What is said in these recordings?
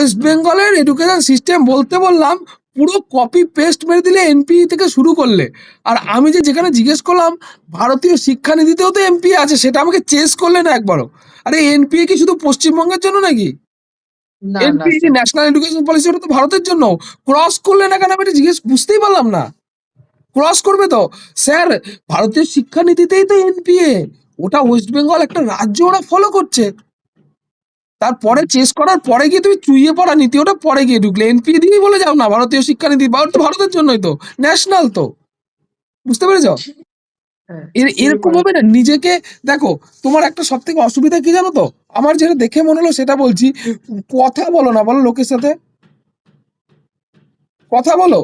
West বেঙ্গলের education system বলতে বললাম পুরো কপি পেস্ট মেরে দিলে এনপি থেকে শুরু করলে। আর আমি যেখানে জিজ্ঞেস করলাম ভারতীয় শিক্ষানীতিতেও তো এমপি আছে, সেটা আমাকে চেস করলে না একবারও। আরে এনপিএ কি শুধু পশ্চিমবঙ্গের জন্য নাকি? না না NPA sir, national education policy, ওটা তো ভারতের জন্য। ক্রস করলে না কেন আমি এটা জিজ্ঞেস বুঝতেই পারলাম না। ক্রস করবে তো স্যার, ভারতীয় শিক্ষানীতিতেই তো এনপিএ, ওটা ওয়েস্ট বেঙ্গল একটা রাজ্য, ওরা ফলো করছে। তারপরে চেস করার পরে গিয়ে তুমি চুইয়ে পড়া নীতি ওটা পরে গিয়ে ঢুকলে, এনপিএ দিয়েই বলে যাও না ভারতীয় শিক্ষানীতি, তো ভারতের জন্যই তো, ন্যাশনাল তো। বুঝতে পেরেছ? হ্যাঁ সেই এরকম ভাবে না নিজেকে দেখো। তোমার একটা সব থেকে অসুবিধা কি জানো তো, আমার যেটা দেখে মনে হলো সেটা বলছি, কথা বলো না, বলো লোকের সাথে কথা বলো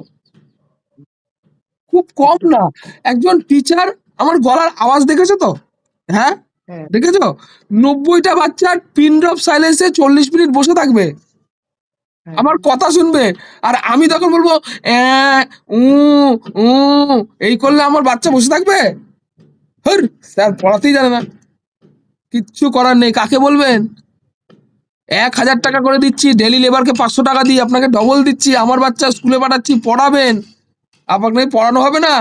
খুব কম না। একজন টিচার, আমার গলার আওয়াজ দেখেছো তো? হ্যাঁ, হ্যাঁ দেখেছো? 90টা বাচ্চা পিন ড্রপ সাইলেন্সে 40 মিনিট বসে থাকবে, হ্যাঁ আমার কথা শুনবে। আর আমি তখন বলবো "অ্যাঁ, উ উ", এই করলে আমার বাচ্চা বসে থাকবে? হর, স্যার পড়াতেই জানে না, কিচ্ছু করার নেই। কাকে বলবেন? 1,000 টাকা করে দিচ্ছি, ডেলি লেবারকে 500 টাকা দিই, আপনাকে ডবল দিচ্ছি, আমার বাচ্চা স্কুলে পাঠাচ্ছি, পড়াবেন, আপনাকে পড়ানো হবে না?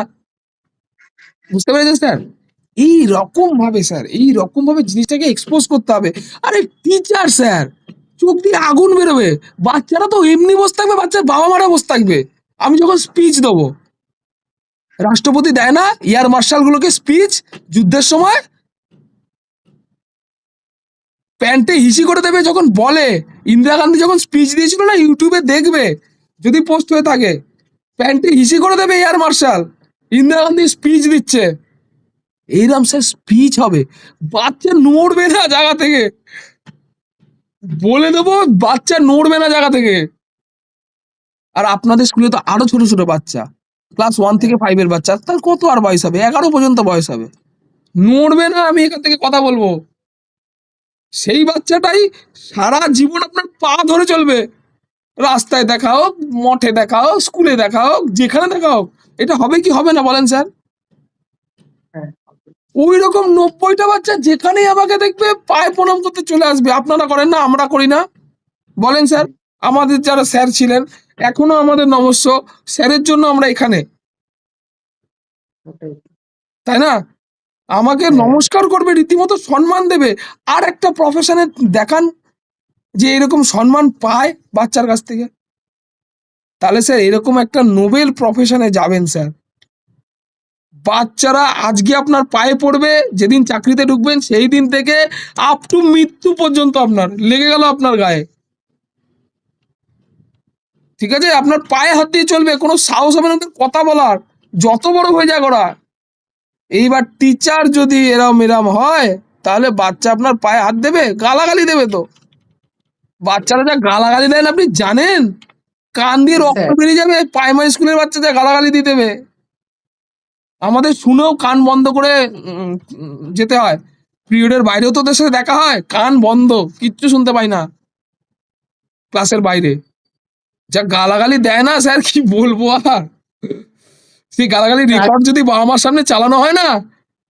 বুঝতে পেরেছেন স্যার? এই রকম ভাবে স্যার, এই রকম ভাবে জিনিসটাকে এক্সপোজ করতে হবে। আরে টিচার স্যার, চোখ দিয়ে আগুন বেরোবে, বাচ্চারা তো এমনি বসে থাকবে, বাচ্চার বাবা মারা বসে থাকবে। আমি যখন স্পিচ দেবো, রাষ্ট্রপতি দেয় না এয়ার মার্শাল গুলোকে স্পিচ যুদ্ধের সময়, প্যান্টে হিসি করে দেবে যখন বলে। ইন্দিরা গান্ধী যখন স্পিচ দিয়েছিল না, ইউটিউবে দেখবে যদি পোস্ট হয়ে থাকে, প্যান্টে হিসি করে দেবে air marshal, Indira Gandhi speech দিচ্ছে। এইরকম স্যার স্পিচ হবে, বাচ্চা নড়বে না জায়গা থেকে, বলে দেবো বাচ্চা নড়বে না জায়গা থেকে। আর আপনাদের স্কুলে তো আরো ছোট ছোট বাচ্চা, ক্লাস 1 থেকে 5 এর বাচ্চা, তার কত আর বয়স হবে? 11 পর্যন্ত বয়স হবে, নড়বে না। আমি এখান থেকে কথা বলবো, সেই বাচ্চাটাই সারা জীবন আপনার পা ধরে চলবে, রাস্তায় দেখা হোক, মঠে দেখা হোক, স্কুলে দেখা হোক, যেখানে দেখা হোক। এটা হবে কি হবে না বলেন স্যার? হ্যাঁ ওই রকম 90টা বাচ্চা যেখানেই আমাকে দেখবে পায়ে প্রণাম করতে চলে আসবে। আপনারা করেন না, আমরা করি না? বলেন স্যার। হ্যাঁ, আমাদের যারা স্যার ছিলেন, এখনো আমাদের নমস্য, স্যারের জন্য আমরা এখানে, ওটাই। তাই না? আমাকে হ্যাঁ নমস্কার করবে, রীতিমতো সম্মান দেবে। আর একটা প্রফেশনে দেখান যে এরকম সম্মান পায় বাচ্চার কাছ থেকে, তাহলে স্যার এরকম একটা নোবেল প্রফেশনে যাবেন স্যার। বাচ্চারা আজকে আপনার পায়ে পড়বে, যেদিন চাকরিতে ঢুকবেন সেই দিন থেকে আপ টু মৃত্যু পর্যন্ত আপনার লেগে গেল আপনার গায়ে, ঠিক আছে? আপনার পায়ে হাত দিয়ে চলবে, কোনো সাহস হবে না ওদের কথা বলার, যত বড় হয়ে যায় ওরা। এইবার টিচার যদি এরম এরম হয়, তাহলে বাচ্চা আপনার পায়ে হাত দেবে, গালাগালি দেবে তো। বাচ্চারা যা গালাগালি দেন আপনি জানেন? কান দিয়ে রক্ত স্যার, বেরিয়ে যাবে, প্রাইমারি স্কুলের বাচ্চা যা গালাগালি দিয়ে দেবে। আমাদের শুনেও কান বন্ধ করে যেতে হয়। পিরিয়ডের বাইরেও তো ওদের সাথে দেখা হয়, কান বন্ধ, কিচ্ছু শুনতে পাই না ক্লাসের বাইরে। যা গালাগালি দেয় না স্যার, কি বলবো আর। সেই গালাগালি স্যার, রেকর্ড যদি বাবা মার সামনে চালানো হয় না,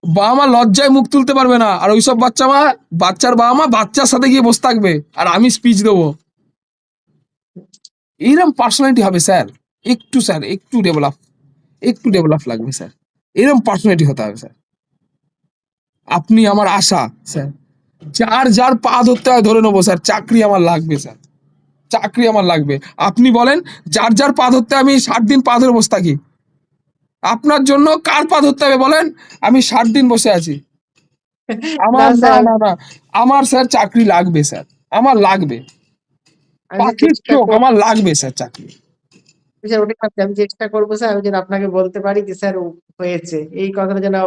বাবা মা লজ্জায় মুখ তুলতে পারবে না। আর ওইসব বাচ্চার বাবা মা বাচ্চার সাথে গিয়ে বসে থাকবে, আর আমি স্পিচ দেবো। এইরকম পার্সোনালিটি হবে স্যার। একটু স্যার, একটু ডেভেলপ লাগবে স্যার, এরকম পার্সোনালিটি হতে হবে স্যার। আপনি আমার আশা স্যার, যার যার পা ধরতে হয় ধরে নেবো স্যার, চাকরি আমার লাগবে স্যার, চাকরি আমার লাগবে। আপনি বলেন, যার যার পা ধরতে আমি 60 দিন পা ধরে বসে থাকি, আপনার জন্য কার পা ধরতে হবে বলেন? আমি 60 দিন বসে আছি। না আমার না স্যার, না না, আমার স্যার চাকরি লাগবে স্যার, আমার লাগবে, আমি স্যার পাখির চেষ্টা চোখ, করবো আমার লাগবে স্যার চাকরি। স্যার, ওটাই ভাবছি, আমি চেষ্টা করবো স্যার, আমি যেন আপনাকে বলতে পারি যে স্যার হয়েছে, এই কথাটা যেন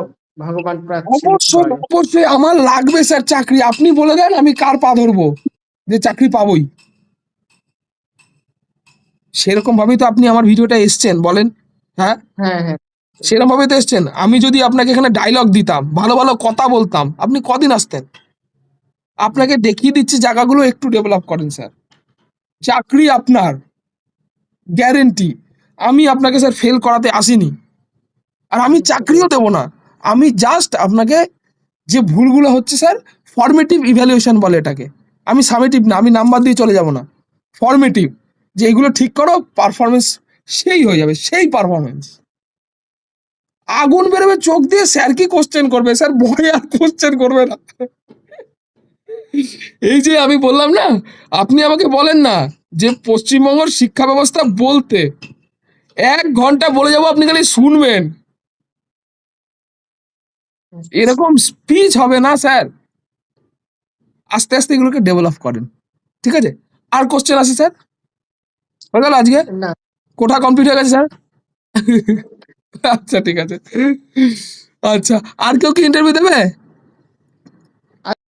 ভগবান প্রার্থনা অবশ্যই করে। অবশ্যই আমার লাগবে স্যার চাকরি। আপনি বলে দেন আমি কার পা ধরবো যে চাকরি পাবোই। সেরকম ভাবেই তো আপনি আমার ভিডিওটা এসছেন বলেন, হ্যাঁ? হ্যাঁ হ্যাঁ সেরকম ভাবে তো এসছেন। আমি যদি আপনাকে এখানে ডায়লগ দিতাম, ভালো ভালো কথা বলতাম, আপনি কদিন আসতেন? আপনাকে দেখিয়ে দিচ্ছি জায়গাগুলো, একটু ডেভেলপ করেন স্যার, চাকরি আপনার গ্যারেন্টি। আমি আপনাকে স্যার ফেল করাতে আসিনি, আর আমি বুঝতে চাকরিও পেরেছি। দেবো না। আমি জাস্ট আপনাকে, যে ভুলগুলো হচ্ছে স্যার, ফর্মেটিভ ইভ্যালুয়েশন বলে এটাকে, আমি সামেটিভ না, আমি নাম্বার দিয়ে চলে যাব না। ফর্মেটিভ, যে এগুলো ঠিক করো, পারফরমেন্স সেই হয়ে যাবে, সেই পারফরমেন্স। আগুন বেরোবে চোখ দিয়ে, স্যার কি কোশ্চেন করবে? স্যার ভয় আর কোশ্চেন করবে না। এই যে আমি বললাম না, আপনি আমাকে বলেন না যে পশ্চিমবঙ্গের শিক্ষা ব্যবস্থা বলতে, 1 ঘন্টা বলে যাবো, আপনি খালি শুনবেন, এরকম স্পিচ হবে না স্যার। আস্তে আস্তে এগুলোকে ডেভেলপ করেন, ঠিক আছে? আর কোশ্চেন আছে স্যার? হয়ে গেল আজকে? না, কোঠা কমপ্লিট হয়ে গেছে স্যার। আচ্ছা ঠিক আছে। আচ্ছা, আর কেউ কি ইন্টারভিউ দেবে?